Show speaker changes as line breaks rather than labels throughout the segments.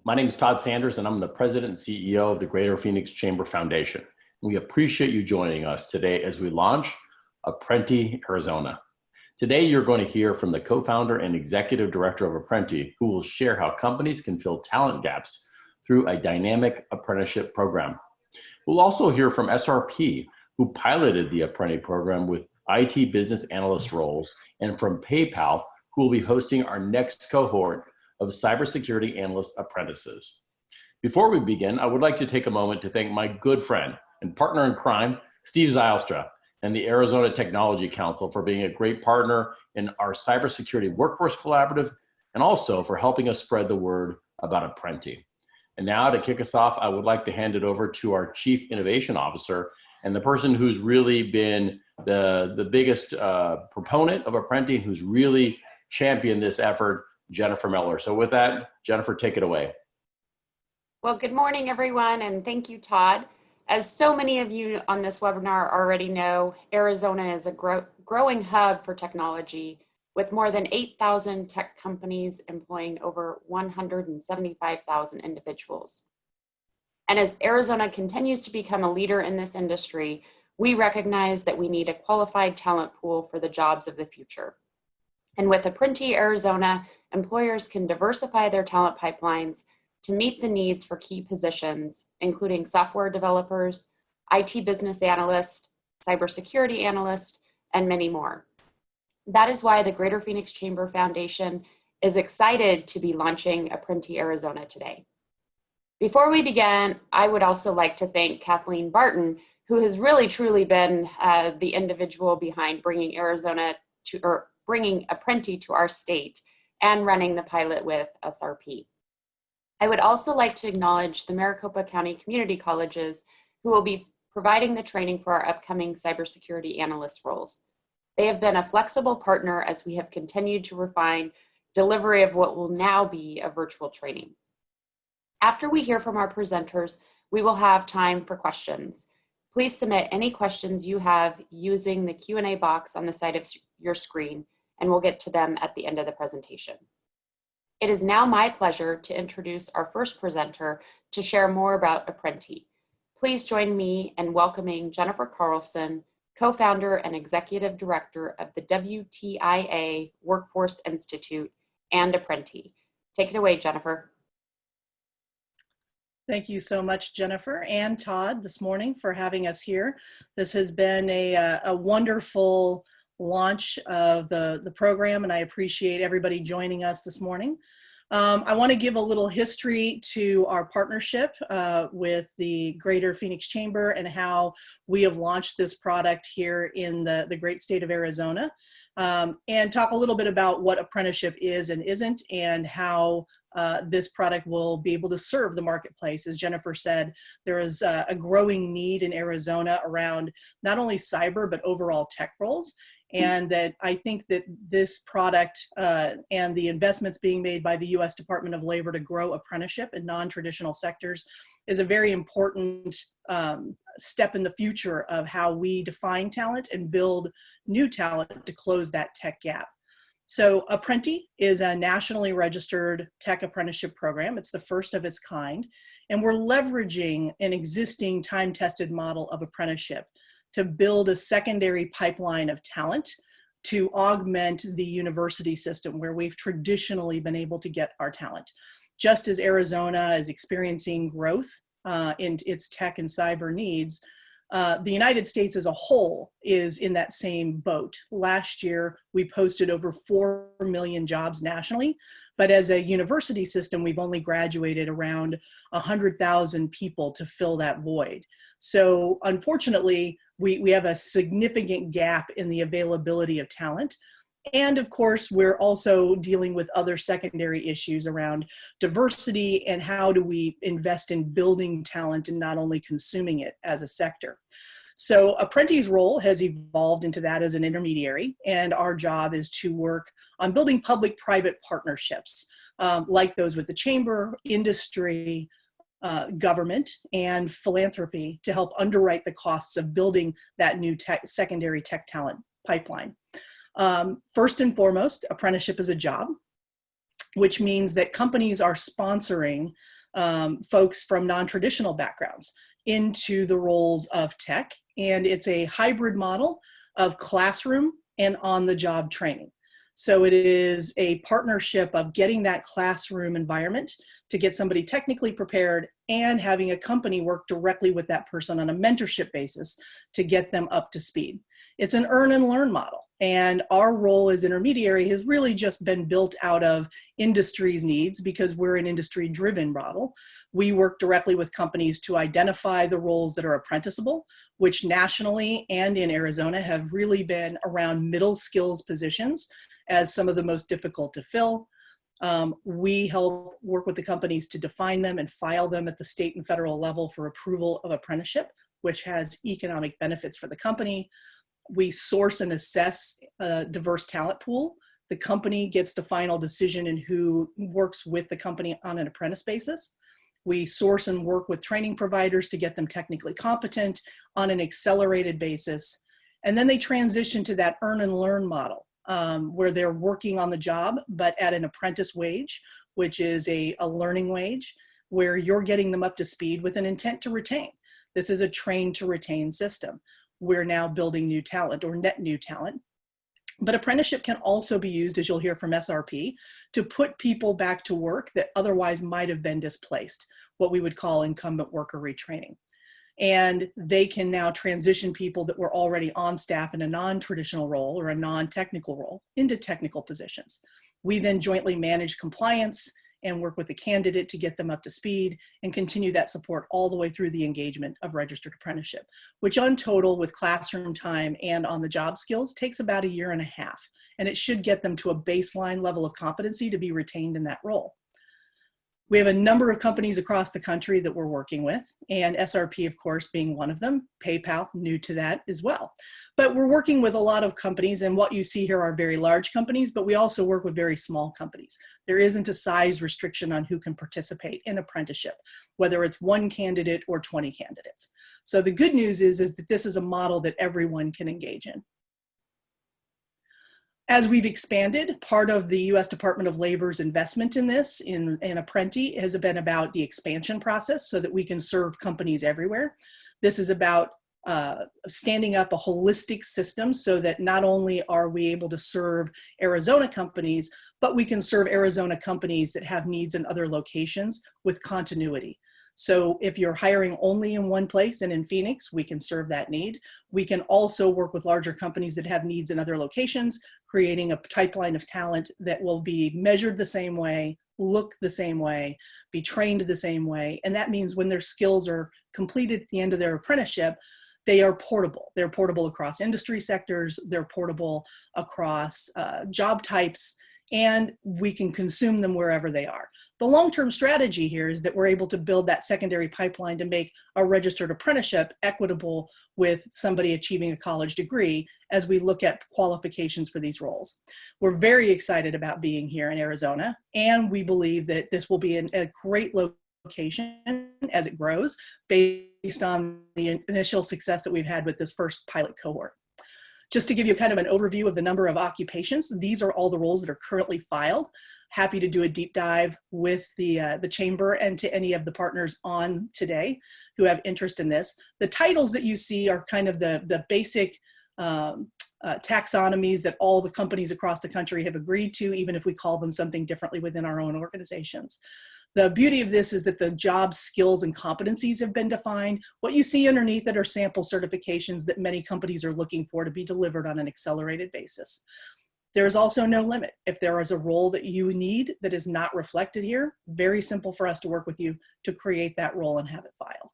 My name is Todd Sanders, and I'm the President and CEO of the Greater Phoenix Chamber Foundation. We appreciate you joining us today as we launch Apprenti Arizona. Today, you're going to hear from the co-founder and executive director of Apprenti, who will share how companies can fill talent gaps through a dynamic apprenticeship program. We'll also hear from SRP, who piloted the Apprenti program with IT business analyst roles, and from PayPal, who will be hosting our next cohort of cybersecurity analyst apprentices. Before we begin, I would like to take a moment to thank my good friend and partner in crime, Steve Zylstra, and the Arizona Technology Council for being a great partner in our cybersecurity workforce collaborative, and also for helping us spread the word about Apprenti. And now to kick us off, I would like to hand it over to our Chief Innovation Officer and the person who's really been the biggest proponent of Apprenti, who's really championed this effort, Jennifer Miller. So with that, Jennifer, take it away.
Well, good morning, everyone, and thank you, Todd. As so many of you on this webinar already know, Arizona is a growing hub for technology, with more than 8,000 tech companies employing over 175,000 individuals. And as Arizona continues to become a leader in this industry, we recognize that we need a qualified talent pool for the jobs of the future. And with Apprenti Arizona, employers can diversify their talent pipelines to meet the needs for key positions, including software developers, IT business analysts, cybersecurity analysts, and many more. That is why the Greater Phoenix Chamber Foundation is excited to be launching Apprenti Arizona today. Before we begin, I would also like to thank Kathleen Barton, who has really truly been the individual behind bringing bringing Apprenti to our state and running the pilot with SRP. I would also like to acknowledge the Maricopa County Community Colleges, who will be providing the training for our upcoming cybersecurity analyst roles. They have been a flexible partner as we have continued to refine delivery of what will now be a virtual training. After we hear from our presenters, we will have time for questions. Please submit any questions you have using the Q&A box on the side of your screen, and we'll get to them at the end of the presentation. It is now my pleasure to introduce our first presenter to share more about Apprenti. Please join me in welcoming Jennifer Carlson, co-founder and executive director of the Wtia Workforce Institute and Apprenti. Take it away, Jennifer.
Thank you so much, Jennifer and Todd, this morning for having us here. This has been a wonderful launch of the program, and I appreciate everybody joining us this morning. I want to give a little history to our partnership with the Greater Phoenix Chamber and how we have launched this product here in the great state of Arizona, and talk a little bit about what apprenticeship is and isn't, and how this product will be able to serve the marketplace. As Jennifer said, there is a growing need in Arizona around not only cyber, but overall tech roles. And that I think that this product and the investments being made by the U.S. Department of Labor to grow apprenticeship in non-traditional sectors is a very important step in the future of how we define talent and build new talent to close that tech gap. So Apprenti is a nationally registered tech apprenticeship program. It's the first of its kind, and we're leveraging an existing time-tested model of apprenticeship to build a secondary pipeline of talent to augment the university system where we've traditionally been able to get our talent. Just as Arizona is experiencing growth in its tech and cyber needs, the United States as a whole is in that same boat. Last year, we posted over 4 million jobs nationally, but as a university system, we've only graduated around 100,000 people to fill that void. So unfortunately, we have a significant gap in the availability of talent. And of course, we're also dealing with other secondary issues around diversity and how do we invest in building talent and not only consuming it as a sector. So Apprenti's role has evolved into that as an intermediary, and our job is to work on building public-private partnerships like those with the chamber, industry, government, and philanthropy to help underwrite the costs of building that new secondary tech talent pipeline. First and foremost, apprenticeship is a job. which means that companies are sponsoring folks from non-traditional backgrounds into the roles of tech. And it's a hybrid model of classroom and on-the-job training. So it is a partnership of getting that classroom environment to get somebody technically prepared and having a company work directly with that person on a mentorship basis to get them up to speed. It's an earn and learn model. And our role as intermediary has really just been built out of industry's needs because we're an industry-driven model. We work directly with companies to identify the roles that are apprenticeable, which nationally and in Arizona have really been around middle skills positions as some of the most difficult to fill. We help work with the companies to define them and file them at the state and federal level for approval of apprenticeship, which has economic benefits for the company. We source and assess a diverse talent pool. The company gets the final decision in who works with the company on an apprentice basis. We source and work with training providers to get them technically competent on an accelerated basis. And then they transition to that earn and learn model, where they're working on the job, but at an apprentice wage, which is a learning wage, where you're getting them up to speed with an intent to retain. This is a train to retain system. We're now building new talent or net new talent. But apprenticeship can also be used, as you'll hear from SRP, to put people back to work that otherwise might have been displaced, what we would call incumbent worker retraining. And they can now transition people that were already on staff in a non-traditional role or a non-technical role into technical positions. We then jointly manage compliance and work with the candidate to get them up to speed and continue that support all the way through the engagement of registered apprenticeship, which on total with classroom time and on the job skills takes about 1.5 years. And it should get them to a baseline level of competency to be retained in that role. We have a number of companies across the country that we're working with, and SRP, of course, being one of them. PayPal, new to that as well. But we're working with a lot of companies, and what you see here are very large companies, but we also work with very small companies. There isn't a size restriction on who can participate in apprenticeship, whether it's 1 candidate or 20 candidates. So the good news is that this is a model that everyone can engage in. As we've expanded, part of the U.S. Department of Labor's investment in this, in Apprenti, has been about the expansion process so that we can serve companies everywhere. This is about standing up a holistic system so that not only are we able to serve Arizona companies, but we can serve Arizona companies that have needs in other locations with continuity. So if you're hiring only in one place and in Phoenix, we can serve that need. We can also work with larger companies that have needs in other locations, creating a pipeline of talent that will be measured the same way, look the same way, be trained the same way. And that means when their skills are completed at the end of their apprenticeship, they are portable. They're portable across industry sectors, they're portable across job types, and we can consume them wherever they are. The long-term strategy here is that we're able to build that secondary pipeline to make a registered apprenticeship equitable with somebody achieving a college degree as we look at qualifications for these roles. We're very excited about being here in Arizona, and we believe that this will be a great location as it grows based on the initial success that we've had with this first pilot cohort. Just to give you kind of an overview of the number of occupations, these are all the roles that are currently filed. Happy to do a deep dive with the chamber and to any of the partners on today who have interest in this. The titles that you see are kind of the basic taxonomies that all the companies across the country have agreed to, even if we call them something differently within our own organizations. The beauty of this is that the job skills and competencies have been defined. What you see underneath it are sample certifications that many companies are looking for to be delivered on an accelerated basis. There's also no limit. If there is a role that you need that is not reflected here, very simple for us to work with you to create that role and have it filed.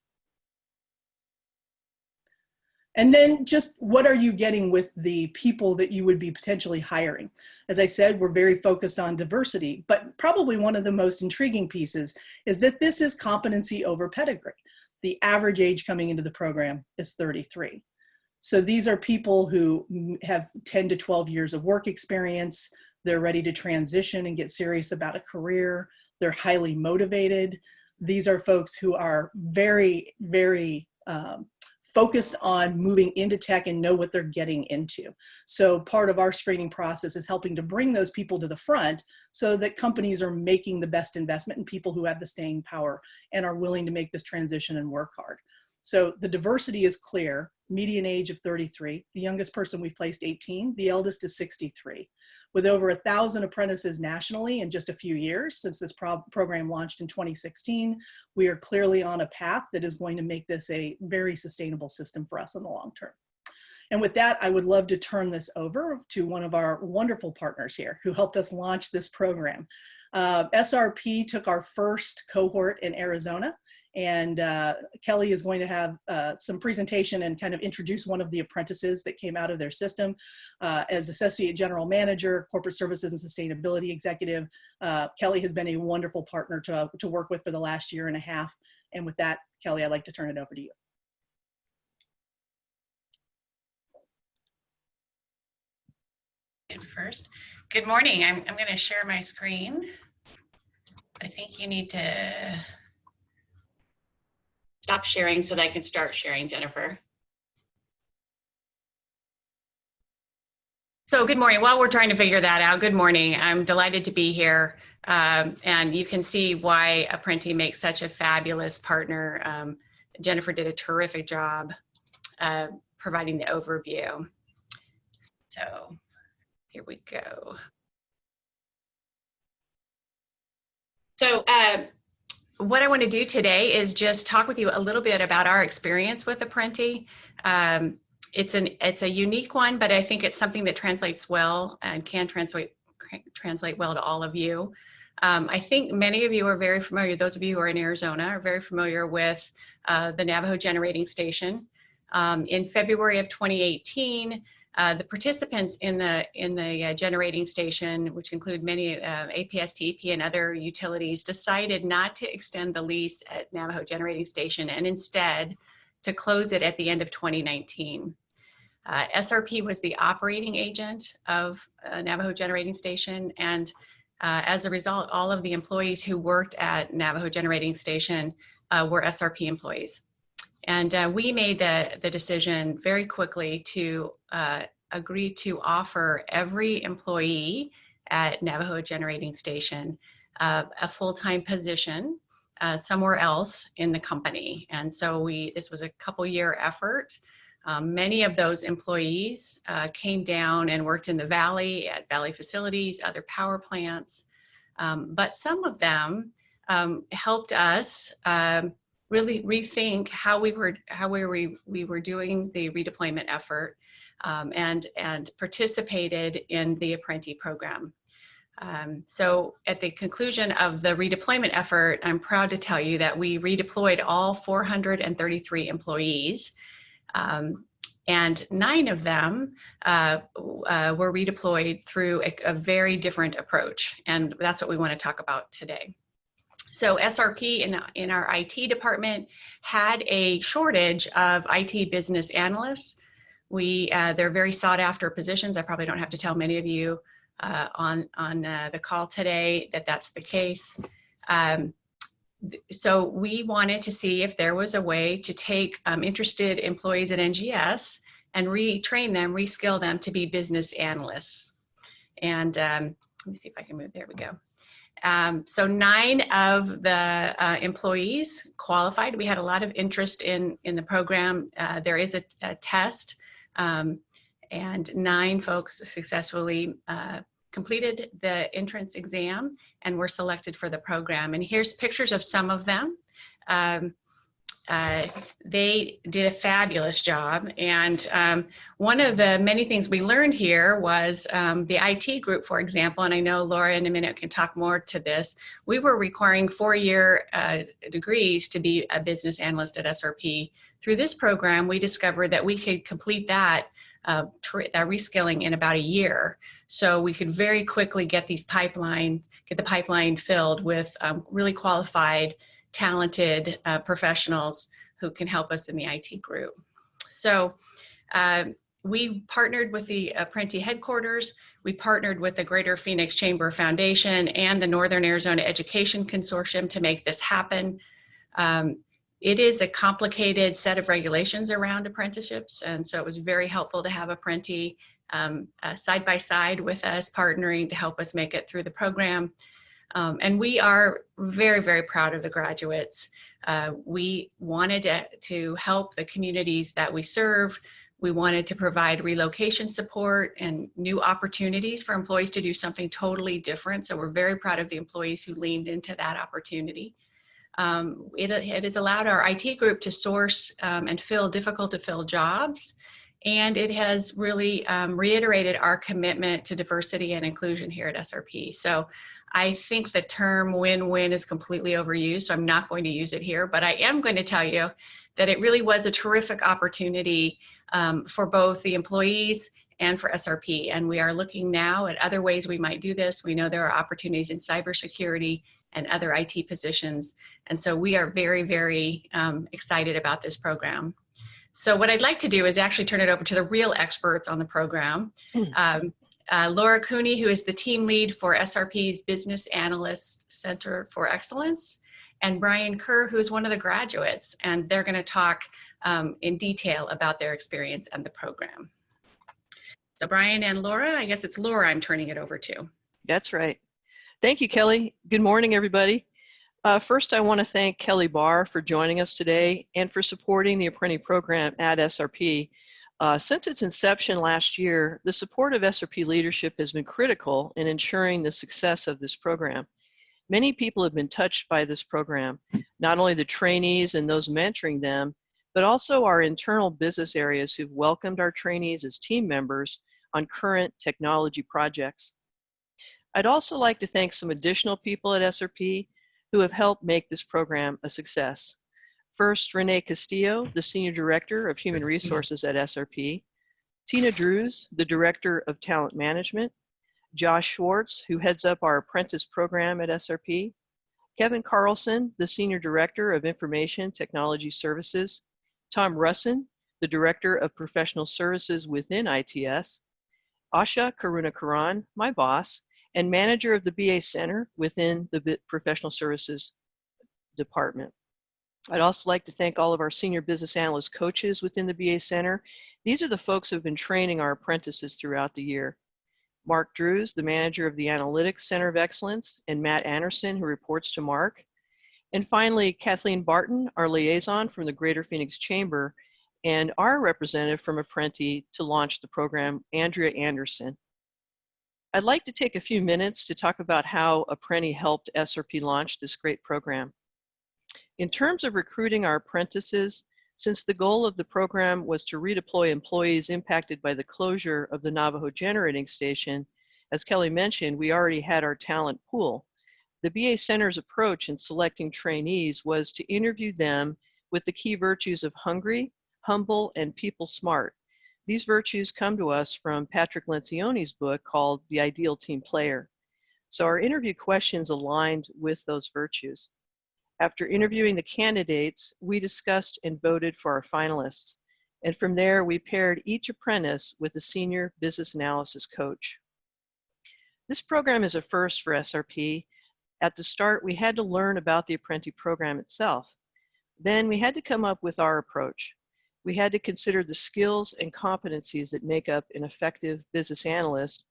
And then just what are you getting with the people that you would be potentially hiring? As I said, we're very focused on diversity, but probably one of the most intriguing pieces is that this is competency over pedigree. The average age coming into the program is 33. So these are people who have 10 to 12 years of work experience. They're ready to transition and get serious about a career. They're highly motivated. These are folks who are very, very focused on moving into tech and know what they're getting into. So part of our screening process is helping to bring those people to the front so that companies are making the best investment in people who have the staying power and are willing to make this transition and work hard. So the diversity is clear, median age of 33, the youngest person we've placed 18, the eldest is 63. With over 1,000 apprentices nationally in just a few years since this program launched in 2016, we are clearly on a path that is going to make this a very sustainable system for us in the long term. And with that, I would love to turn this over to one of our wonderful partners here who helped us launch this program. SRP took our first cohort in Arizona. And Kelly is going to have some presentation and kind of introduce one of the apprentices that came out of their system. As Associate General Manager, Corporate Services and Sustainability Executive, Kelly has been a wonderful partner to work with for the last year and a half. And with that, Kelly, I'd like to turn it over to you.
First, good morning. I'm going to share my screen. I think you need to stop sharing so that I can start sharing, Jennifer. So good morning. While we're trying to figure that out, good morning. I'm delighted to be here. And you can see why Apprenti makes such a fabulous partner. Jennifer did a terrific job providing the overview. So here we go. So what I want to do today is just talk with you a little bit about our experience with Apprenti. It's a unique one, but I think it's something that translates well and can translate well to all of you. I think many of you are very familiar, those of you who are in Arizona are very familiar with the Navajo generating station. In February of 2018, the participants in the generating station, which include many APS, TEP, and other utilities, decided not to extend the lease at Navajo generating station and instead to close it at the end of 2019. SRP was the operating agent of Navajo generating station, and as a result, all of the employees who worked at Navajo generating station were SRP employees. And we made the decision very quickly to agree to offer every employee at Navajo generating station a full-time position somewhere else in the company. And so this was a couple-year effort. Many of those employees came down and worked in the Valley at Valley facilities, other power plants, but some of them helped us really rethink how we were doing the redeployment effort and participated in the Apprenti program. So at the conclusion of the redeployment effort, I'm proud to tell you that we redeployed all 433 employees, and 9 of them were redeployed through a very different approach, and that's what we want to talk about today. So SRP in our IT department had a shortage of IT business analysts. They're very sought after positions. I probably don't have to tell many of you on the call today that that's the case. So we wanted to see if there was a way to take interested employees at NGS and retrain them, reskill them to be business analysts. And let me see if I can move, there we go. So 9 of the employees qualified. We had a lot of interest in the program. There is a test, and 9 folks successfully completed the entrance exam and were selected for the program. And here's pictures of some of them. They did a fabulous job. And one of the many things we learned here was the IT group, for example, and I know Laura in a minute can talk more to this, we were requiring 4-year degrees to be a business analyst at SRP. Through this program, we discovered that we could complete that reskilling in about a year. So we could very quickly get the pipeline filled with really qualified, talented professionals who can help us in the IT group. So we partnered with the Apprenti headquarters. We partnered with the Greater Phoenix Chamber Foundation and the Northern Arizona Education Consortium to make this happen. It is a complicated set of regulations around apprenticeships, and so it was very helpful to have Apprenti side by side with us, partnering to help us make it through the program. And we are very, very proud of the graduates. We wanted to help the communities that we serve. We wanted to provide relocation support and new opportunities for employees to do something totally different. So we're very proud of the employees who leaned into that opportunity. It has allowed our IT group to source and fill difficult to fill jobs. And it has really reiterated our commitment to diversity and inclusion here at SRP. So I think the term win-win is completely overused, so I'm not going to use it here, but I am going to tell you that it really was a terrific opportunity for both the employees and for SRP. And we are looking now at other ways we might do this. We know there are opportunities in cybersecurity and other IT positions. And so we are very, very excited about this program. So what I'd like to do is actually turn it over to the real experts on the program. Laura Cooney, who is the team lead for SRP's Business Analyst Center for Excellence, and Brian Kerr, who is one of the graduates, and they're going to talk in detail about their experience and the program. So Brian and Laura, I guess it's Laura I'm turning it over to.
That's right. Thank you, Kelly. Good morning, everybody. First, I want to thank Kelly Barr for joining us today and for supporting the Apprenti program at SRP. Since its inception last year, the support of SRP leadership has been critical in ensuring the success of this program. Many people have been touched by this program, not only the trainees and those mentoring them, but also our internal business areas who've welcomed our trainees as team members on current technology projects. I'd also like to thank some additional people at SRP who have helped make this program a success. First, Renee Castillo, the Senior Director of Human Resources at SRP, Tina Drews, the Director of Talent Management, Josh Schwartz, who heads up our apprentice program at SRP, Kevin Carlson, the Senior Director of Information Technology Services, Tom Russin, the Director of Professional Services within ITS, Asha Karunakaran, my boss, and manager of the BA Center within the Professional Services Department. I'd also like to thank all of our senior business analyst coaches within the BA Center. These are the folks who have been training our apprentices throughout the year. Mark Drews, the manager of the Analytics Center of Excellence, and Matt Anderson, who reports to Mark. And finally, Kathleen Barton, our liaison from the Greater Phoenix Chamber, and our representative from Apprenti to launch the program, Andrea Anderson. I'd like to take a few minutes to talk about how Apprenti helped SRP launch this great program. In terms of recruiting our apprentices, since the goal of the program was to redeploy employees impacted by the closure of the Navajo generating station, as Kelly mentioned, we already had our talent pool. The BA Center's approach in selecting trainees was to interview them with the key virtues of hungry, humble, and people smart. These virtues come to us from Patrick Lencioni's book called The Ideal Team Player. So our interview questions aligned with those virtues. After interviewing the candidates, we discussed and voted for our finalists. And from there, we paired each apprentice with a senior business analysis coach. This program is a first for SRP. At the start, we had to learn about the Apprenti program itself. Then we had to come up with our approach. We had to consider the skills and competencies that make up an effective business analyst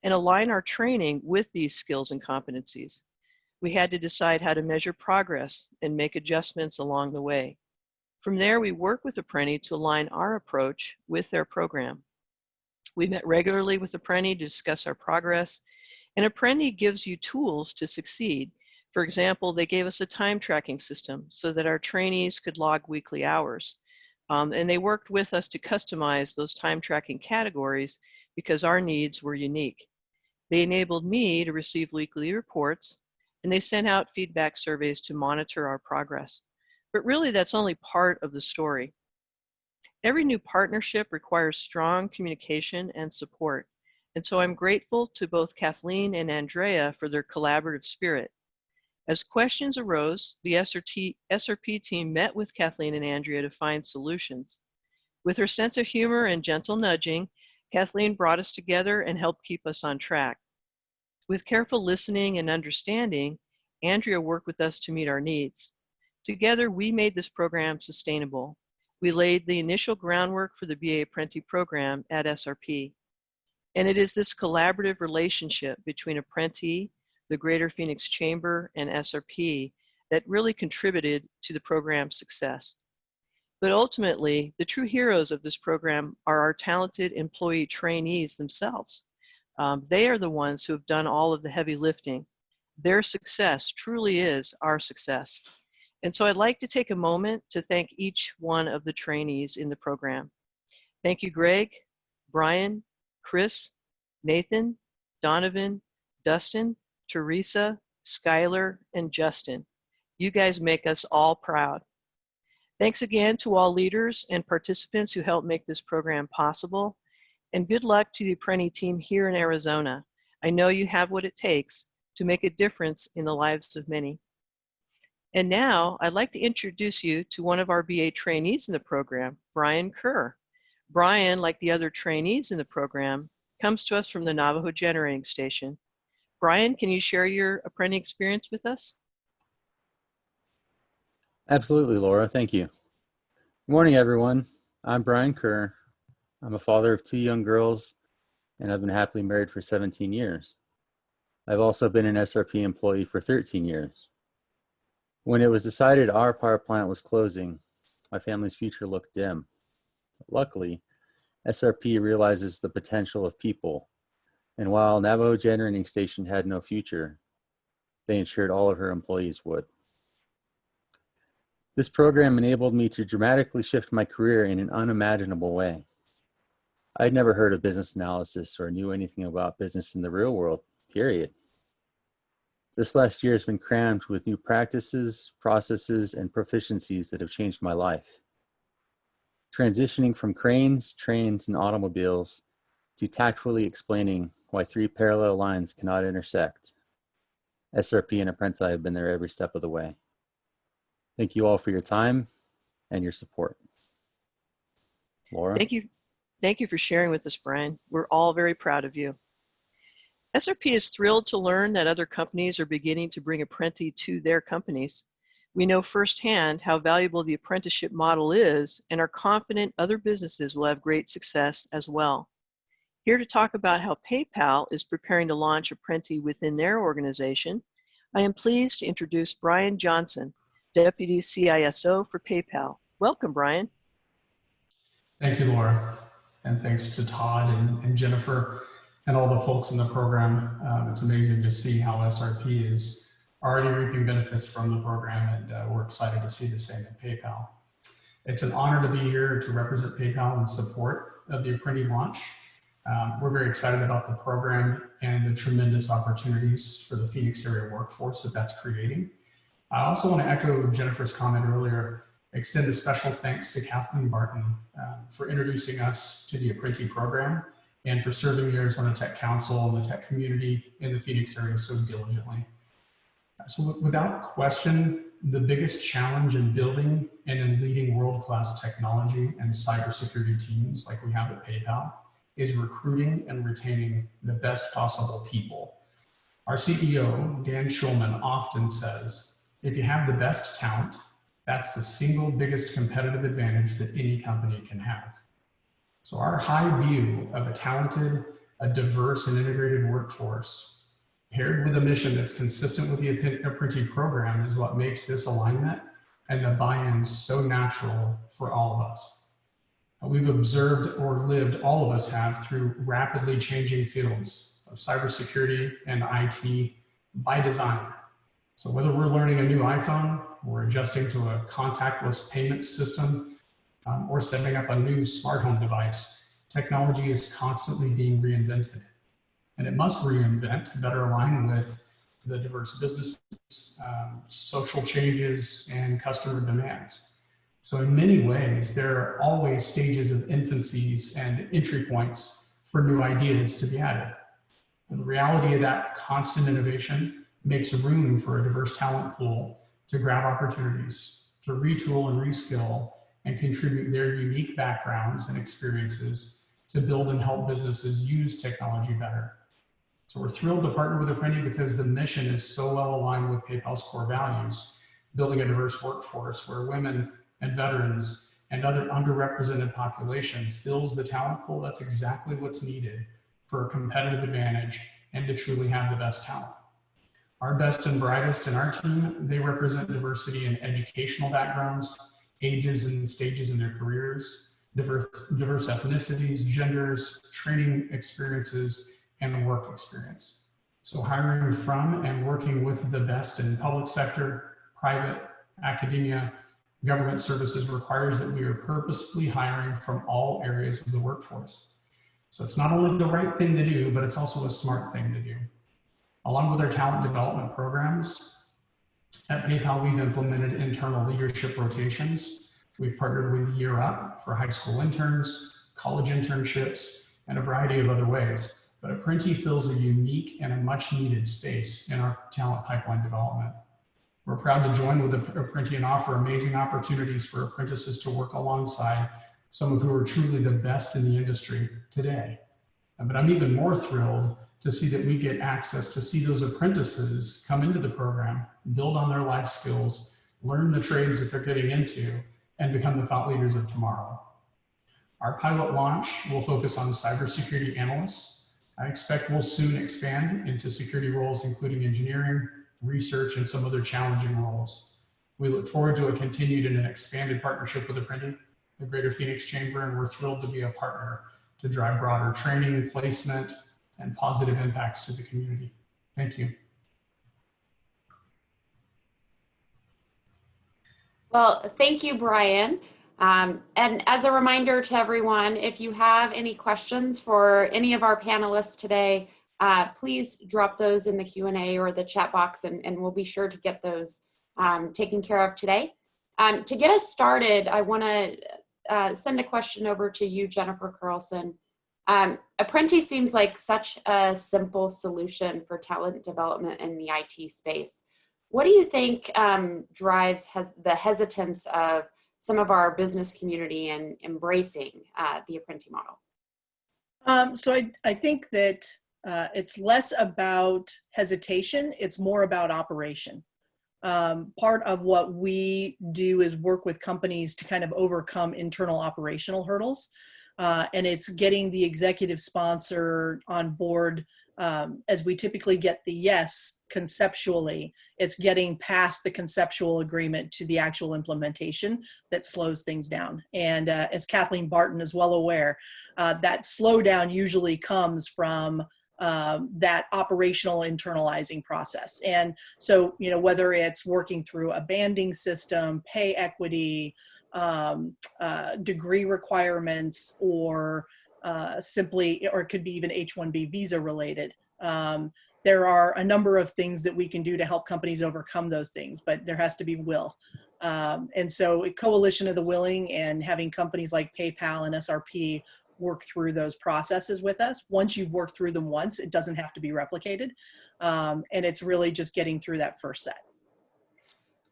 and align our training with these skills and competencies. We had to decide how to measure progress and make adjustments along the way. From there, we worked with Apprenti to align our approach with their program. We met regularly with Apprenti to discuss our progress, and Apprenti gives you tools to succeed. For example, they gave us a time tracking system so that our trainees could log weekly hours. And they worked with us to customize those time tracking categories because our needs were unique. They enabled me to receive weekly reports, and they sent out feedback surveys to monitor our progress. But really, that's only part of the story. Every new partnership requires strong communication and support. And so I'm grateful to both Kathleen and Andrea for their collaborative spirit. As questions arose, the SRP team met with Kathleen and Andrea to find solutions. With her sense of humor and gentle nudging, Kathleen brought us together and helped keep us on track. With careful listening and understanding, Andrea worked with us to meet our needs. Together, we made this program sustainable. We laid the initial groundwork for the BA Apprenti program at SRP. And it is this collaborative relationship between Apprenti, the Greater Phoenix Chamber, and SRP that really contributed to the program's success. But ultimately, the true heroes of this program are our talented employee trainees themselves. They are the ones who have done all of the heavy lifting. Their success truly is our success. And so I'd like to take a moment to thank each one of the trainees in the program. Thank you, Greg, Brian, Chris, Nathan, Donovan, Dustin, Teresa, Skylar, and Justin. You guys make us all proud. Thanks again to all leaders and participants who helped make this program possible. And good luck to the Apprenti team here in Arizona. I know you have what it takes to make a difference in the lives of many. And now I'd like to introduce you to one of our BA trainees in the program, Brian Kerr. Brian, like the other trainees in the program, comes to us from the Navajo Generating Station. Brian, can you share your Apprenti experience with us?
Absolutely, Laura. Thank you. Good morning, everyone. I'm Brian Kerr. I'm a father of 2 young girls, and I've been happily married for 17 years. I've also been an SRP employee for 13 years. When it was decided our power plant was closing, my family's future looked dim. Luckily, SRP realizes the potential of people, and while Navajo Generating Station had no future, they ensured all of her employees would. This program enabled me to dramatically shift my career in an unimaginable way. I'd never heard of business analysis or knew anything about business in the real world, period. This last year has been crammed with new practices, processes, and proficiencies that have changed my life. Transitioning from cranes, trains, and automobiles to tactfully explaining why 3 parallel lines cannot intersect. SRP and Apprenti have been there every step of the way. Thank you all for your time and your support. Laura?
Thank you for sharing with us, Brian. We're all very proud of you. SRP is thrilled to learn that other companies are beginning to bring Apprenti to their companies. We know firsthand how valuable the apprenticeship model is and are confident other businesses will have great success as well. Here to talk about how PayPal is preparing to launch Apprenti within their organization, I am pleased to introduce Brian Johnson, Deputy CISO for PayPal. Welcome, Brian.
Thank you, Laura. And thanks to Todd and Jennifer and all the folks in the program. It's amazing to see how SRP is already reaping benefits from the program, and we're excited to see the same at PayPal. It's an honor to be here to represent PayPal in support of the Apprenti launch. We're very excited about the program and the tremendous opportunities for the Phoenix area workforce that that's creating. I also want to echo Jennifer's comment earlier, extend a special thanks to Kathleen Barton for introducing us to the Apprenti program and for serving the Arizona Tech Council and the tech community in the Phoenix area so diligently. So without question, the biggest challenge in building and in leading world-class technology and cybersecurity teams like we have at PayPal is recruiting and retaining the best possible people. Our CEO, Dan Schulman, often says, if you have the best talent, that's the single biggest competitive advantage that any company can have. So our high view of a talented, a diverse and integrated workforce paired with a mission that's consistent with the Apprenti program is what makes this alignment and the buy-in so natural for all of us. We've observed or lived, all of us have, through rapidly changing fields of cybersecurity and IT by design. So whether we're learning a new iPhone, or adjusting to a contactless payment system, or setting up a new smart home device, technology is constantly being reinvented. And it must reinvent to better align with the diverse businesses, social changes, and customer demands. So in many ways, there are always stages of infancies and entry points for new ideas to be added. And the reality of that constant innovation makes room for a diverse talent pool to grab opportunities, to retool and reskill, and contribute their unique backgrounds and experiences to build and help businesses use technology better. So we're thrilled to partner with Apprenti because the mission is so well aligned with PayPal's core values building a diverse workforce where women and veterans and other underrepresented population fills the talent pool. That's exactly what's needed for a competitive advantage and to truly have the best talent. Our best and brightest in our team, they represent diversity in educational backgrounds, ages and stages in their careers, diverse ethnicities, genders, training experiences, and work experience. So hiring from and working with the best in public sector, private, academia, government services requires that we are purposefully hiring from all areas of the workforce. So it's not only the right thing to do, but it's also a smart thing to do. Along with our talent development programs, at PayPal, we've implemented internal leadership rotations. We've partnered with Year Up for high school interns, college internships, and a variety of other ways. But Apprenti fills a unique and a much needed space in our talent pipeline development. We're proud to join with Apprenti and offer amazing opportunities for apprentices to work alongside some of who are truly the best in the industry today. But I'm even more thrilled to see that we get access to see those apprentices come into the program, build on their life skills, learn the trades that they're getting into, and become the thought leaders of tomorrow. Our pilot launch will focus on cybersecurity analysts. I expect we'll soon expand into security roles, including engineering, research, and some other challenging roles. We look forward to a continued and an expanded partnership with Apprenti, the Greater Phoenix Chamber, and we're thrilled to be a partner to drive broader training, placement, and positive impacts to the community. Thank you.
Well, thank you, Brian. And as a reminder to everyone, if you have any questions for any of our panelists today, please drop those in the Q&A or the chat box, and we'll be sure to get those taken care of today. To get us started, I want to send a question over to you, Jennifer Carlson. Apprenti seems like such a simple solution for talent development in the IT space. What do you think drives the hesitance of some of our business community in embracing the Apprenti model?
So I think that it's less about hesitation, it's more about operation. Part of what we do is work with companies to kind of overcome internal operational hurdles. And it's getting the executive sponsor on board as we typically get the yes conceptually. It's getting past the conceptual agreement to the actual implementation that slows things down. And as Kathleen Barton is well aware, that slowdown usually comes from that operational internalizing process. And so, you know, whether it's working through a banding system, pay equity, degree requirements, or simply, or it could be even H-1B visa related. There are a number of things that we can do to help companies overcome those things, but there has to be will. And so a coalition of the willing and having companies like PayPal and SRP work through those processes with us. Once you've worked through them once, it doesn't have to be replicated. And it's really just getting through that first set.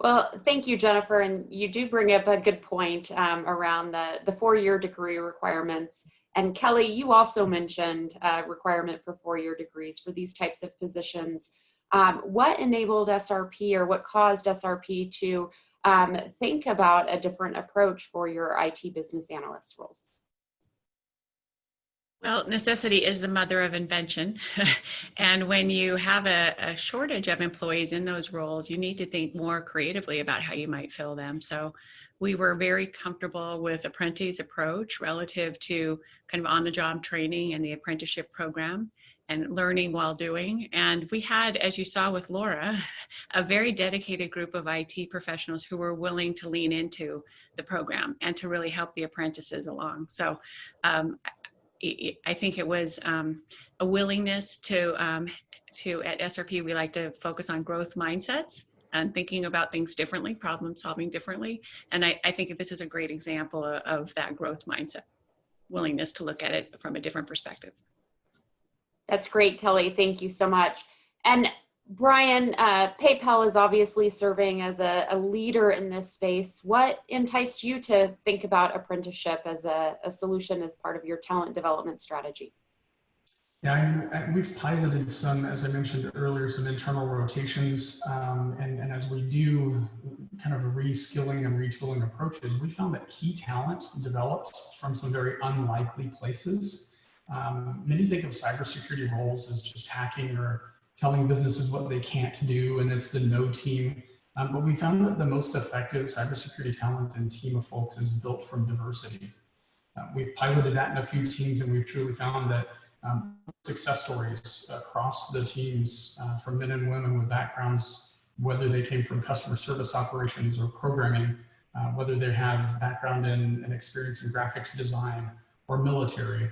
Well, thank you, Jennifer. And you do bring up a good point around the four-year degree requirements. And Kelly, you also mentioned requirement for four-year degrees for these types of positions. What enabled SRP, or what caused SRP to think about a different approach for your IT business analyst roles?
Well, necessity is the mother of invention. And when you have a shortage of employees in those roles, you need to think more creatively about how you might fill them. So we were very comfortable with Apprenti's approach relative to kind of on-the-job training and the apprenticeship program and learning while doing. And we had, as you saw with Laura, a very dedicated group of IT professionals who were willing to lean into the program and to really help the apprentices along. So I think it was a willingness to at SRP, we like to focus on growth mindsets and thinking about things differently, problem solving differently. And I think this is a great example of that growth mindset, willingness to look at it from a different perspective.
That's great, Kelly. Thank you so much. And Brian, PayPal is obviously serving as a leader in this space. What enticed you to think about apprenticeship as a solution as part of your talent development strategy?
Yeah, we've piloted some, as I mentioned earlier, some internal rotations. And as we do kind of reskilling and retooling approaches, we found that key talent develops from some very unlikely places. Many think of cybersecurity roles as just hacking or telling businesses what they can't do, and it's the no team. But we found that the most effective cybersecurity talent and team of folks is built from diversity. We've piloted that in a few teams, and we've truly found that success stories across the teams from men and women with backgrounds, whether they came from customer service operations or programming, whether they have background in experience in graphics design or military,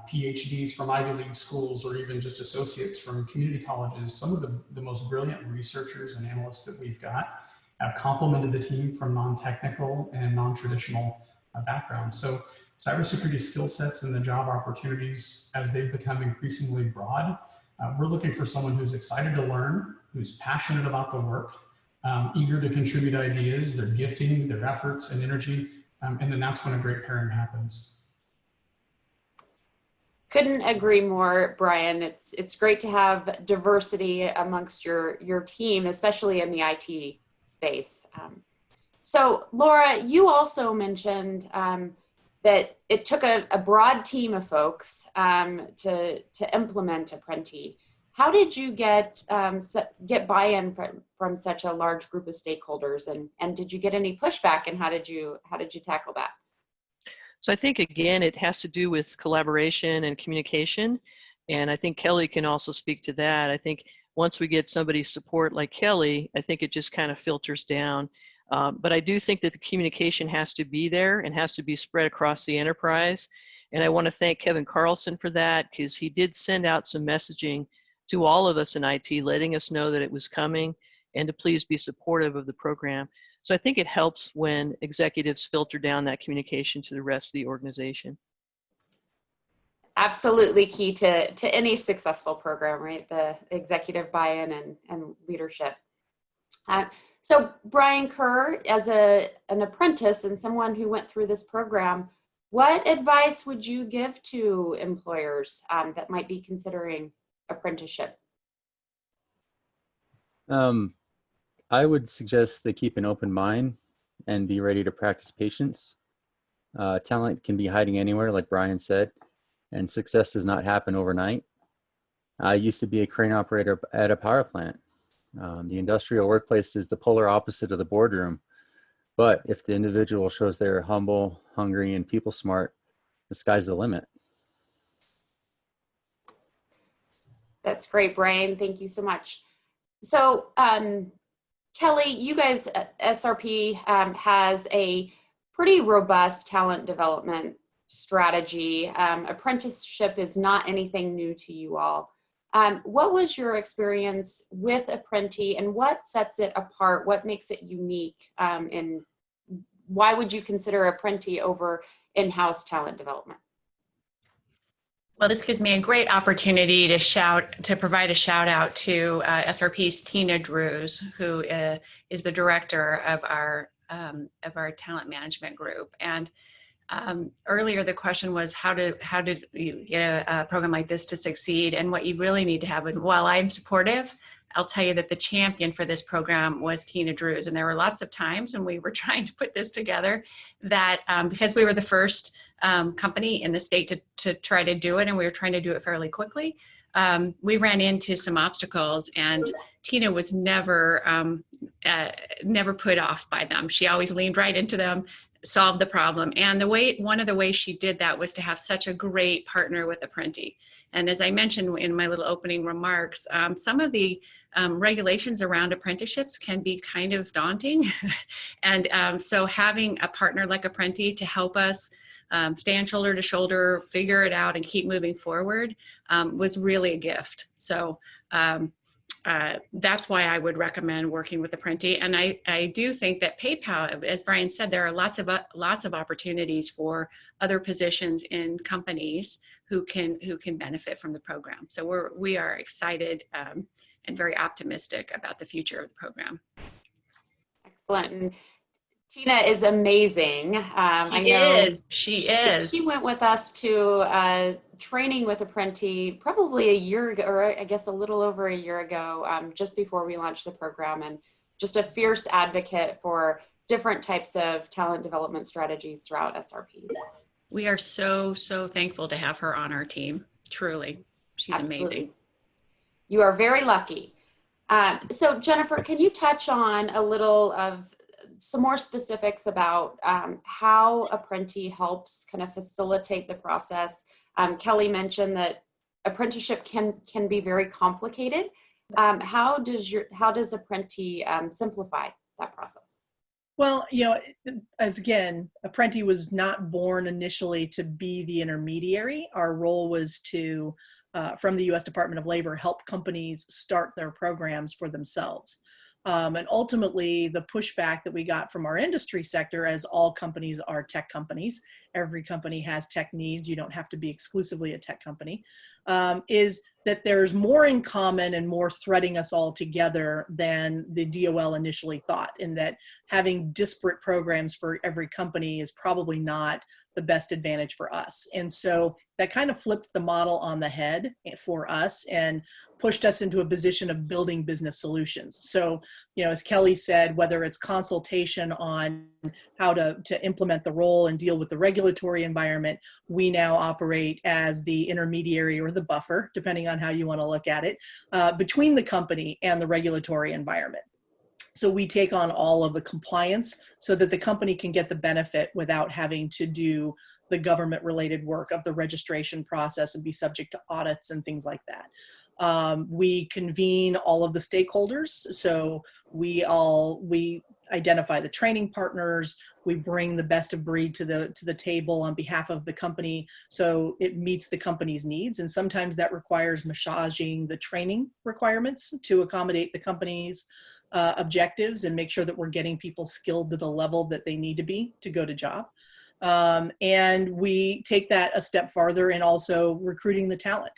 PhDs from Ivy League schools, or even just associates from community colleges. Some of the most brilliant researchers and analysts that we've got have complemented the team from non-technical and non-traditional backgrounds. So cybersecurity skill sets and the job opportunities, as they've become increasingly broad, we're looking for someone who's excited to learn, who's passionate about the work, eager to contribute ideas, their gifting, their efforts and energy, and then that's when a great pairing happens.
Couldn't agree more, Brian. It's great to have diversity amongst your team, especially in the IT space. So Laura, you also mentioned that it took a broad team of folks to implement Apprenti. How did you get buy-in from such a large group of stakeholders, and did you get any pushback, and how did you tackle that?
So I think, again, it has to do with collaboration and communication. And I think Kelly can also speak to that. I think once we get somebody's support like Kelly, I think it just kind of filters down. But I do think that the communication has to be there and has to be spread across the enterprise. And I want to thank Kevin Carlson for that, because he did send out some messaging to all of us in IT, letting us know that it was coming and to please be supportive of the program. So I think it helps when executives filter down that communication to the rest of the organization.
Absolutely key to any successful program, right? The executive buy-in and leadership. So Brian Kerr, as an apprentice and someone who went through this program, what advice would you give to employers that might be considering apprenticeship?
I would suggest they keep an open mind and be ready to practice patience. Talent can be hiding anywhere, like Brian said, and success does not happen overnight. I used to be a crane operator at a power plant. The industrial workplace is the polar opposite of the boardroom. But if the individual shows they're humble, hungry, and people smart, the sky's the limit.
That's great, Brian. Thank you so much. So, Kelly, you guys, SRP has a pretty robust talent development strategy. Apprenticeship is not anything new to you all. What was your experience with Apprenti, and what sets it apart? What makes it unique? And why would you consider Apprenti over in-house talent development?
Well, this gives me a great opportunity to provide a shout out to SRP's Tina Drews, who is the director of our talent management group. And earlier the question was how did you get a program like this to succeed, and what you really need to have. And while I'm supportive, I'll tell you that the champion for this program was Tina Drews. And there were lots of times when we were trying to put this together that because we were the first company in the state to try to do it, and we were trying to do it fairly quickly, we ran into some obstacles, and Tina was never put off by them. She always leaned right into them, solved the problem. And one of the ways she did that was to have such a great partner with Apprenti. And as I mentioned in my little opening remarks, some of the regulations around apprenticeships can be kind of daunting. And so having a partner like Apprenti to help us stand shoulder to shoulder, figure it out, and keep moving forward was really a gift. So that's why I would recommend working with Apprenti. And I do think that PayPal, as Brian said, there are lots of opportunities for other positions in companies who can benefit from the program. So we are excited and very optimistic about the future of the program.
Excellent. And Tina is amazing. I know
She is.
She went with us to training with Apprenti probably a year ago, or I guess a little over a year ago, just before we launched the program, and just a fierce advocate for different types of talent development strategies throughout SRP.
We are so thankful to have her on our team. Truly, she's
Absolutely.
amazing.
You are very lucky. So Jennifer, can you touch on a little of some more specifics about how Apprenti helps kind of facilitate the process? Kelly mentioned that apprenticeship can be very complicated. How does Apprenti simplify that process?
Well, you know, as again, Apprenti was not born initially to be the intermediary. Our role was to, from the U.S. Department of Labor, help companies start their programs for themselves. And ultimately, the pushback that we got from our industry sector, as all companies are tech companies, every company has tech needs, you don't have to be exclusively a tech company, is that there's more in common and more threading us all together than the DOL initially thought, in that having disparate programs for every company is probably not the best advantage for us. And so that kind of flipped the model on the head for us and pushed us into a position of building business solutions. So, you know, as Kelly said, whether it's consultation on how to implement the role and deal with the regulatory environment, we now operate as the intermediary or the buffer, depending on how you want to look at it, between the company and the regulatory environment. So we take on all of the compliance so that the company can get the benefit without having to do the government related work of the registration process and be subject to audits and things like that. We convene all of the stakeholders. So we identify the training partners, we bring the best of breed to the table on behalf of the company so it meets the company's needs. And sometimes that requires massaging the training requirements to accommodate the company's objectives and make sure that we're getting people skilled to the level that they need to be to go to job. And we take that a step farther in also recruiting the talent.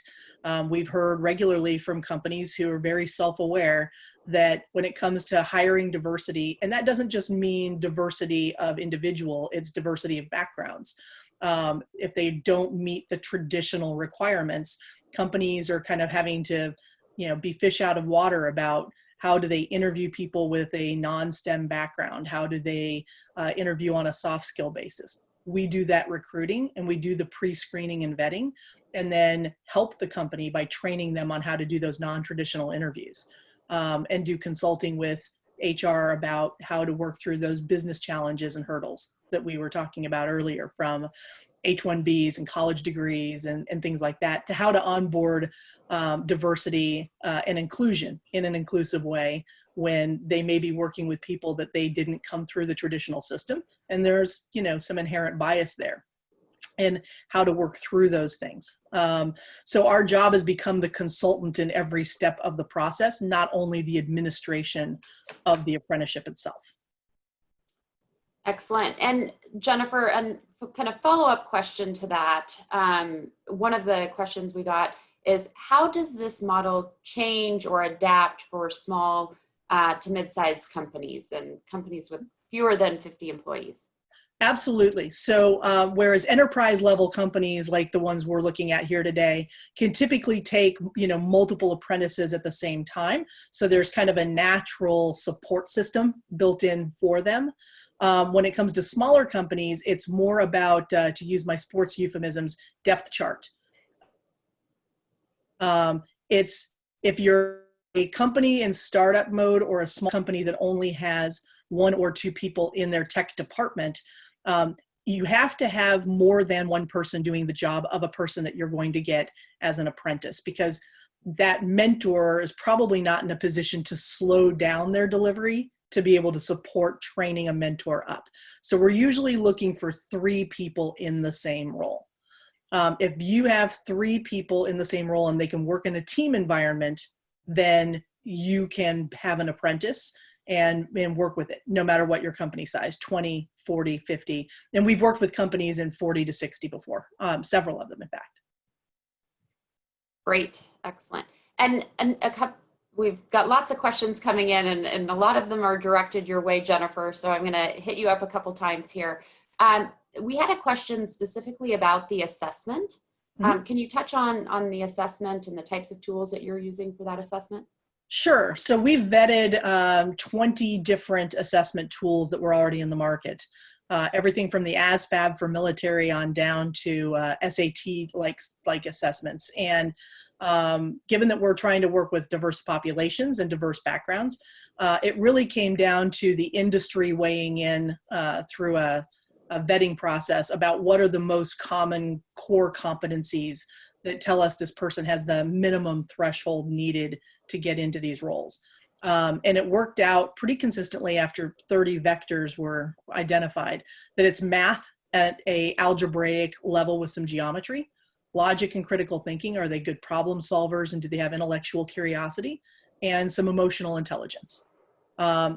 We've heard regularly from companies who are very self-aware that when it comes to hiring diversity, and that doesn't just mean diversity of individual, it's diversity of backgrounds. If they don't meet the traditional requirements, companies are kind of having to, you know, be fish out of water about how do they interview people with a non-STEM background? How do they interview on a soft skill basis? We do that recruiting and we do the pre-screening and vetting, and then help the company by training them on how to do those non-traditional interviews, and do consulting with HR about how to work through those business challenges and hurdles that we were talking about earlier, from H-1Bs and college degrees and things like that, to how to onboard diversity and inclusion in an inclusive way when they may be working with people that they didn't come through the traditional system. And there's, you know, some inherent bias there, and how to work through those things. So our job has become the consultant in every step of the process, not only the administration of the apprenticeship itself.
Excellent. And Jennifer, and kind of follow-up question to that, one of the questions we got is, how does this model change or adapt for small to mid-sized companies and companies with fewer than 50 employees?
Absolutely. So whereas enterprise level companies like the ones we're looking at here today can typically take, you know, multiple apprentices at the same time. So there's kind of a natural support system built in for them. When it comes to smaller companies, it's more about, to use my sports euphemisms, depth chart. It's if you're a company in startup mode or a small company that only has one or two people in their tech department, you have to have more than one person doing the job of a person that you're going to get as an apprentice, because that mentor is probably not in a position to slow down their delivery to be able to support training a mentor up. So we're usually looking for 3 people in the same role. If you have 3 people in the same role and they can work in a team environment, then you can have an apprentice and work with it, no matter what your company size, 20, 40, 50. And we've worked with companies in 40 to 60 before, several of them, in fact.
Great, excellent. And we've got lots of questions coming in, and a lot of them are directed your way, Jennifer. So I'm going to hit you up a couple times here. We had a question specifically about the assessment. Can you touch on the assessment and the types of tools that you're using for that assessment?
Sure. So we've vetted 20 different assessment tools that were already in the market. Everything from the ASVAB for military on down to SAT-like assessments. And given that we're trying to work with diverse populations and diverse backgrounds, it really came down to the industry weighing in through a vetting process about what are the most common core competencies that tell us this person has the minimum threshold needed to get into these roles. And it worked out pretty consistently after 30 vectors were identified that it's math at a algebraic level with some geometry, logic and critical thinking, are they good problem solvers and do they have intellectual curiosity, and some emotional intelligence.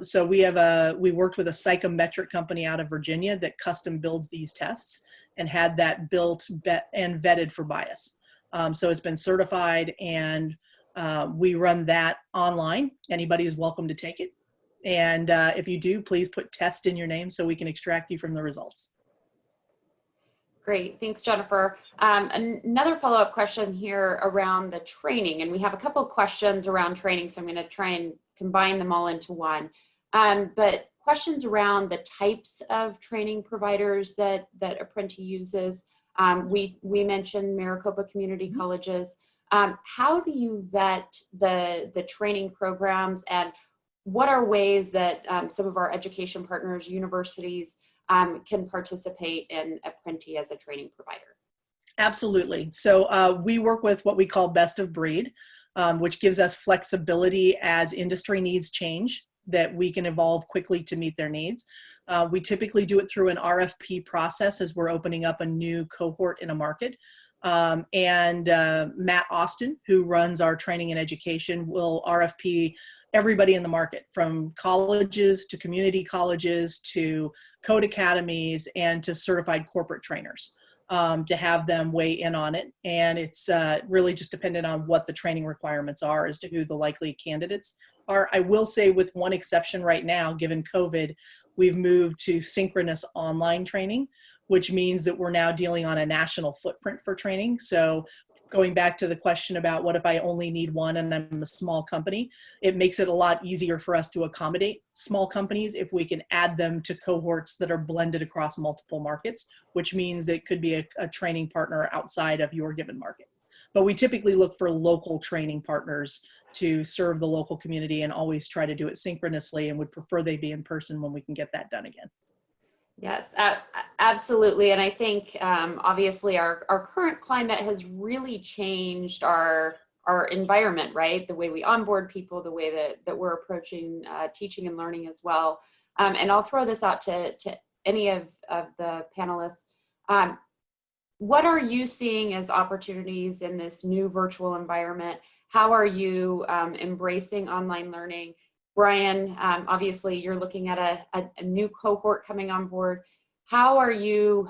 So we worked with a psychometric company out of Virginia that custom builds these tests and had that built and vetted for bias. So it's been certified, and we run that online. Anybody is welcome to take it. And if you do, please put test in your name so we can extract you from the results.
Great, thanks, Jennifer. Another follow-up question here around the training, and we have a couple of questions around training, so I'm going to try and combine them all into one. But questions around the types of training providers that Apprenti uses. We mentioned Maricopa community colleges. How do you vet the training programs, and what are ways that some of our education partners, universities, can participate in Apprenti as a training provider?
Absolutely. So we work with what we call best of breed, which gives us flexibility as industry needs change, that we can evolve quickly to meet their needs. We typically do it through an RFP process as we're opening up a new cohort in a market. And Matt Austin, who runs our training and education, will RFP everybody in the market, from colleges to community colleges to code academies and to certified corporate trainers, to have them weigh in on it. And it's really just dependent on what the training requirements are as to who the likely candidates are. I will say, with one exception right now, given COVID, we've moved to synchronous online training, which means that we're now dealing on a national footprint for training. So going back to the question about what if I only need one and I'm a small company, it makes it a lot easier for us to accommodate small companies if we can add them to cohorts that are blended across multiple markets, which means that it could be a training partner outside of your given market. But we typically look for local training partners to serve the local community, and always try to do it synchronously, and would prefer they be in person when we can get that done again.
Yes, absolutely. And I think obviously our current climate has really changed our environment, right? The way we onboard people, the way that we're approaching teaching and learning as well. And I'll throw this out to any of the panelists. What are you seeing as opportunities in this new virtual environment? How are you embracing online learning? Brian, obviously you're looking at a new cohort coming on board. How are you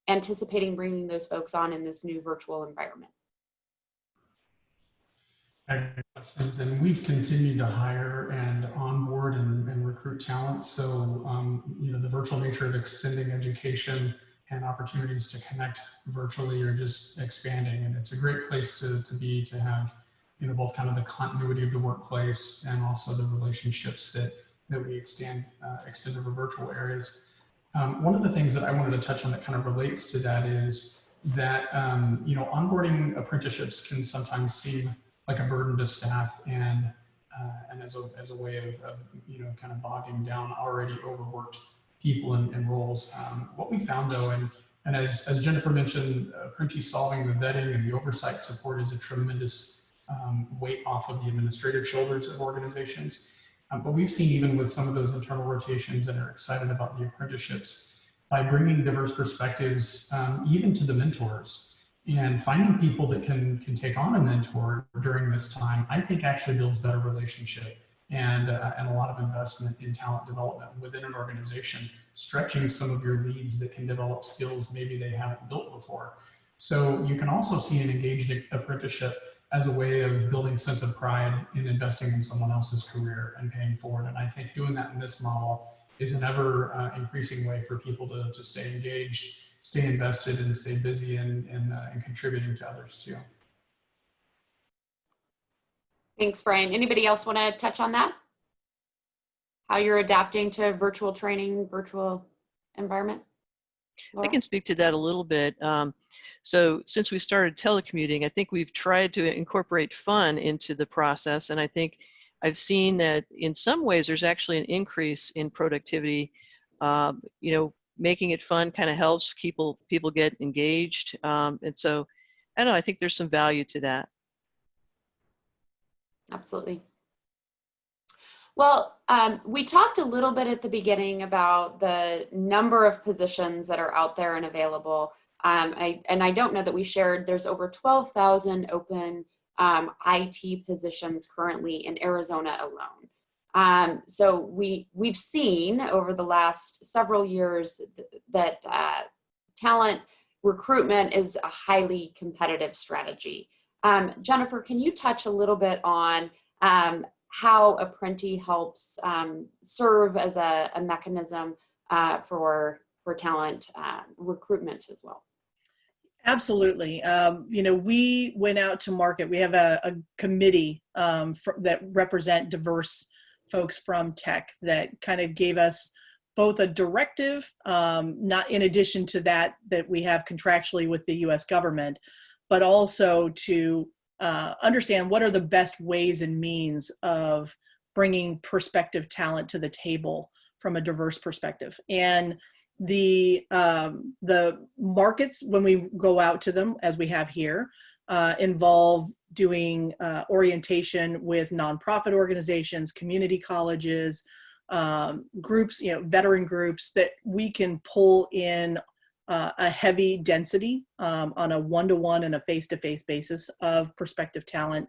anticipating bringing those folks on in this new virtual environment?
Questions, and we've continued to hire and onboard and recruit talent. So, the virtual nature of extending education and opportunities to connect virtually are just expanding, and it's a great place to be, to have both kind of the continuity of the workplace and also the relationships that we extend over virtual areas. One of the things that I wanted to touch on that kind of relates to that is that onboarding apprenticeships can sometimes seem like a burden to staff, and as a way of kind of bogging down already overworked people and roles. What we found though, and as Jennifer mentioned, Apprenti solving the vetting and the oversight support is a tremendous weight off of the administrative shoulders of organizations. But we've seen, even with some of those internal rotations, and are excited about the apprenticeships, by bringing diverse perspectives, even to the mentors, and finding people that can take on a mentor during this time, I think actually builds better relationship and a lot of investment in talent development within an organization, stretching some of your leads that can develop skills maybe they haven't built before. So you can also see an engaged apprenticeship as a way of building a sense of pride in investing in someone else's career and paying forward. And I think doing that in this model is an ever increasing way for people to stay engaged, stay invested, and stay busy and contributing to others too.
Thanks, Brian. Anybody else want to touch on that? How you're adapting to virtual training, virtual environment? Laura?
I can speak to that a little bit. So since we started telecommuting, I think we've tried to incorporate fun into the process. And I think I've seen that in some ways there's actually an increase in productivity. You know, making it fun kind of helps people get engaged. And so, I don't know, I think there's some value to that.
Absolutely. Well, we talked a little bit at the beginning about the number of positions that are out there and available. I don't know that we shared, there's over 12,000 open IT positions currently in Arizona alone. So we've seen over the last several years that talent recruitment is a highly competitive strategy. Jennifer, can you touch a little bit on how Apprenti helps serve as a mechanism for talent recruitment as well?
Absolutely. You know, we went out to market. We have a committee that represent diverse folks from tech that kind of gave us both a directive, not in addition to that we have contractually with the U.S. government, but also to understand what are the best ways and means of bringing prospective talent to the table from a diverse perspective. And the markets, when we go out to them, as we have here, involve doing orientation with nonprofit organizations, community colleges, groups, you know, veteran groups that we can pull in a heavy density on a one-to-one and a face-to-face basis of prospective talent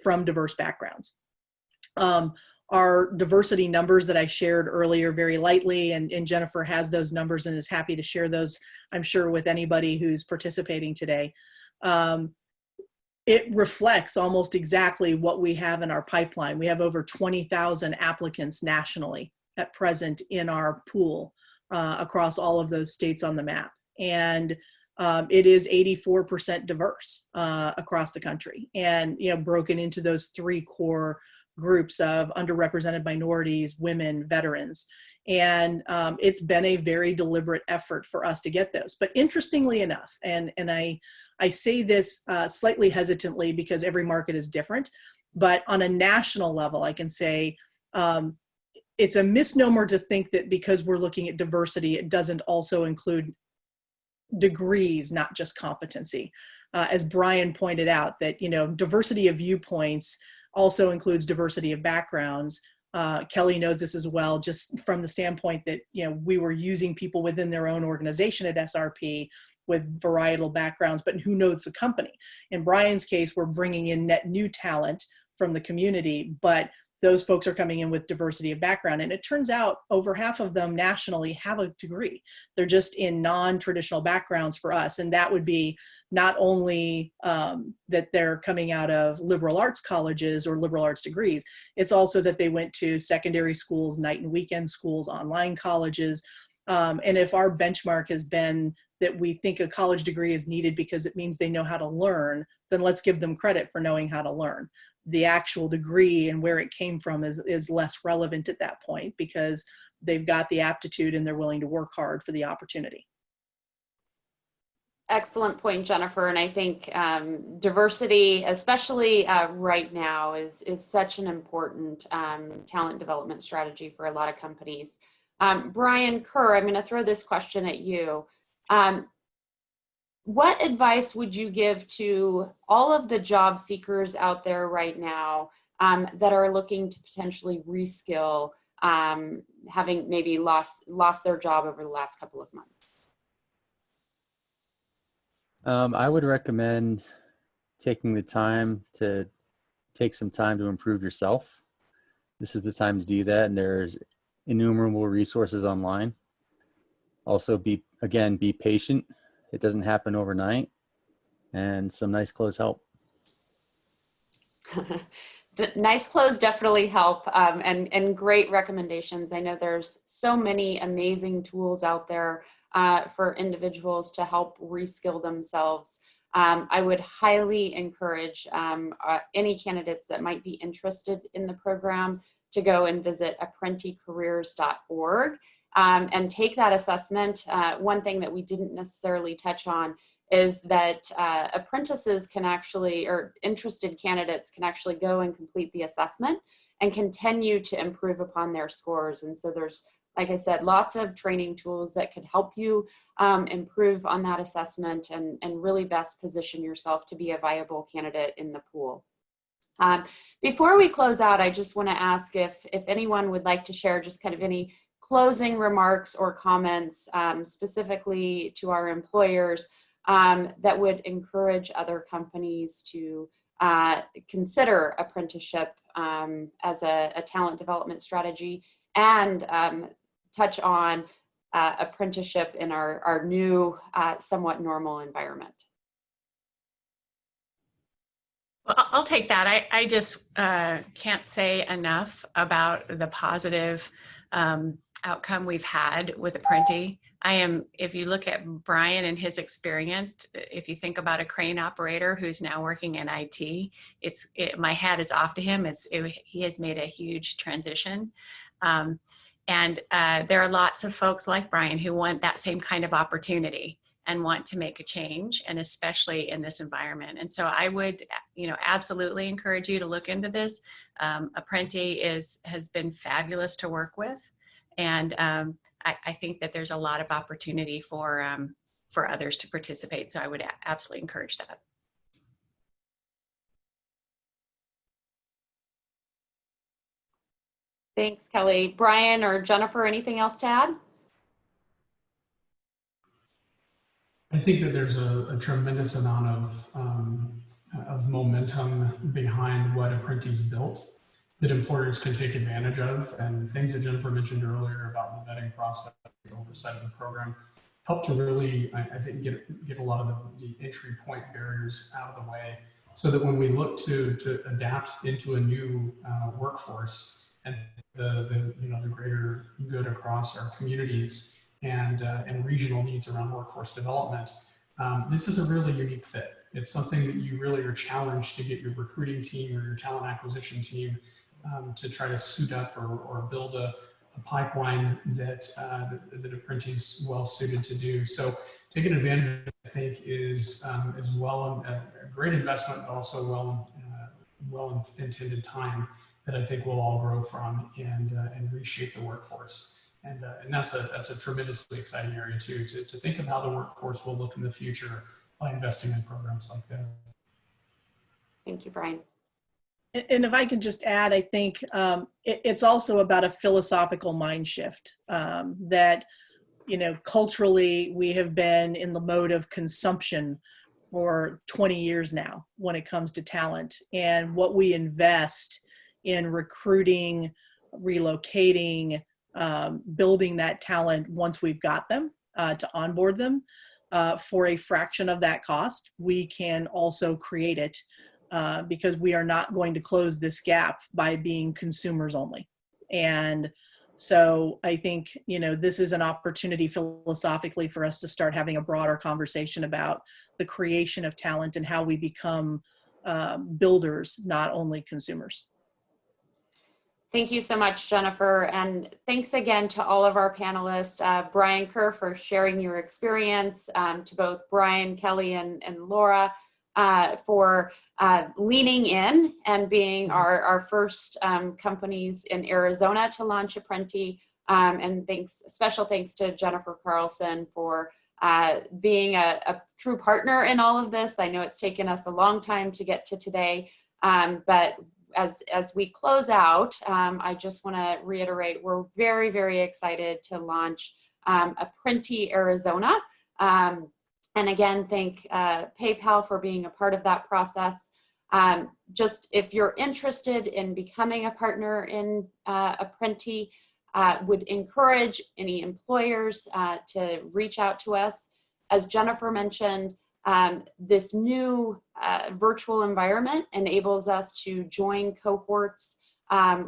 from diverse backgrounds. Our diversity numbers that I shared earlier very lightly, and Jennifer has those numbers and is happy to share those, I'm sure, with anybody who's participating today. It reflects almost exactly what we have in our pipeline. We have over 20,000 applicants nationally at present in our pool across all of those states on the map. And it is 84% diverse across the country, and, you know, broken into those three core groups of underrepresented minorities, women, veterans. And it's been a very deliberate effort for us to get those. But interestingly enough, and I say this slightly hesitantly because every market is different, but on a national level, I can say it's a misnomer to think that because we're looking at diversity, it doesn't also include degrees, not just competency. As Brian pointed out, that, you know, diversity of viewpoints also includes diversity of backgrounds. Kelly knows this as well, just from the standpoint that, you know, we were using people within their own organization at SRP with varietal backgrounds, but who knows the company. In Brian's case, we're bringing in net new talent from the community, but those folks are coming in with diversity of background. And it turns out over half of them nationally have a degree. They're just in non-traditional backgrounds for us. And that would be not only that they're coming out of liberal arts colleges or liberal arts degrees, it's also that they went to secondary schools, night and weekend schools, online colleges. And if our benchmark has been that we think a college degree is needed because it means they know how to learn, then let's give them credit for knowing how to learn. The actual degree and where it came from is less relevant at that point because they've got the aptitude and they're willing to work hard for the opportunity.
Excellent point, Jennifer. And I think diversity, especially right now, is such an important talent development strategy for a lot of companies. Brian, Kerr, I'm going to throw this question at you. What advice would you give to all of the job seekers out there right now that are looking to potentially reskill, having maybe lost their job over the last couple of months?
I would recommend taking the time to take some time to improve yourself. This is the time to do that, and there's innumerable resources online. Also, be patient. It doesn't happen overnight, and some nice clothes help.
Nice clothes definitely help, and great recommendations. I know there's so many amazing tools out there for individuals to help reskill themselves. I would highly encourage any candidates that might be interested in the program to go and visit apprenticareers.org and take that assessment. One thing that we didn't necessarily touch on is that apprentices can actually, or interested candidates can actually go and complete the assessment and continue to improve upon their scores. And so there's, like I said, lots of training tools that could help you improve on that assessment and really best position yourself to be a viable candidate in the pool. Before we close out, I just want to ask if anyone would like to share just kind of any closing remarks or comments specifically to our employers that would encourage other companies to consider apprenticeship as a talent development strategy, and touch on apprenticeship in our new, somewhat normal environment.
Well, I'll take that. I just can't say enough about the positive outcome we've had with Apprenti. If you look at Brian and his experience, if you think about a crane operator who's now working in IT, my hat is off to him. He has made a huge transition. And there are lots of folks like Brian who want that same kind of opportunity and want to make a change, and especially in this environment. And so I would, absolutely encourage you to look into this. Apprenti has been fabulous to work with, and I think that there's a lot of opportunity for others to participate. So I would absolutely encourage that.
Thanks, Kelly. Brian or Jennifer, anything else to add?
I think that there's a tremendous amount of momentum behind what Apprenti's built that employers can take advantage of, and things that Jennifer mentioned earlier about the vetting process, the oversight of the program, help to really, I think, get a lot of the entry point barriers out of the way, so that when we look to adapt into a new workforce and the greater good across our communities and regional needs around workforce development, this is a really unique fit. It's something that you really are challenged to get your recruiting team or your talent acquisition team to try to suit up or build a pipeline that Apprenti's well suited to do. So taking advantage of it, I think, is well a great investment, but also well intended time that I think we'll all grow from and reshape the workforce. And that's a tremendously exciting area too, to think of how the workforce will look in the future by investing in programs like that.
Thank you, Brian.
And if I could just add, I think it's also about a philosophical mind shift that, culturally we have been in the mode of consumption for 20 years now when it comes to talent, and what we invest in recruiting, relocating, building that talent once we've got them, to onboard them for a fraction of that cost. We can also create it because we are not going to close this gap by being consumers only. And so I think, this is an opportunity philosophically for us to start having a broader conversation about the creation of talent and how we become builders, not only consumers.
Thank you so much, Jennifer. And thanks again to all of our panelists, Brian Kerr for sharing your experience, to both Brian, Kelly, and Laura for leaning in and being our first companies in Arizona to launch Apprenti. And special thanks to Jennifer Carlson for being a true partner in all of this. I know it's taken us a long time to get to today, but as we close out, I just want to reiterate, we're very, very excited to launch Apprenti Arizona. And again, thank PayPal for being a part of that process. Just if you're interested in becoming a partner in Apprenti, would encourage any employers to reach out to us. As Jennifer mentioned, This new virtual environment enables us to join cohorts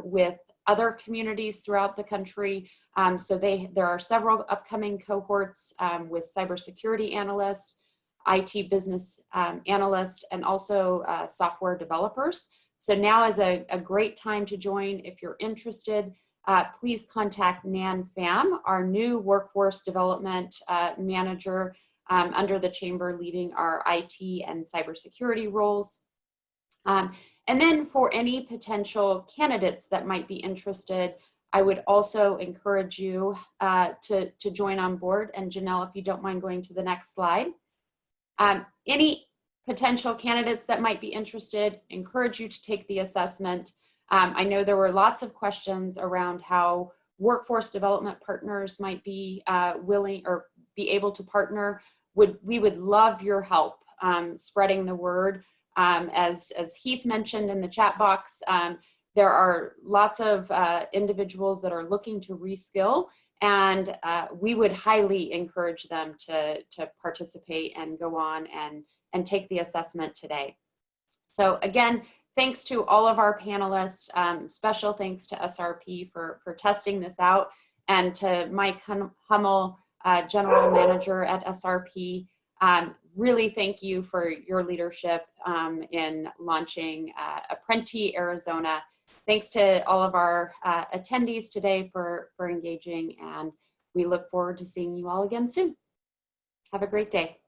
with other communities throughout the country. So there are several upcoming cohorts with cybersecurity analysts, IT business analysts, and also software developers. So now is a great time to join. If you're interested, please contact Nan Pham, our new workforce development manager under the chamber, leading our IT and cybersecurity roles. And then for any potential candidates that might be interested, I would also encourage you to join on board. And Janelle, if you don't mind going to the next slide. Any potential candidates that might be interested, encourage you to take the assessment. I know there were lots of questions around how workforce development partners might be willing or be able to partner. We would love your help spreading the word. As Heath mentioned in the chat box, there are lots of individuals that are looking to reskill, and we would highly encourage them to participate and go on and take the assessment today. So again, thanks to all of our panelists, special thanks to SRP for testing this out, and to Mike Hummel, General Manager at SRP. Really thank you for your leadership in launching Apprenti Arizona. Thanks to all of our attendees today for engaging, and we look forward to seeing you all again soon. Have a great day.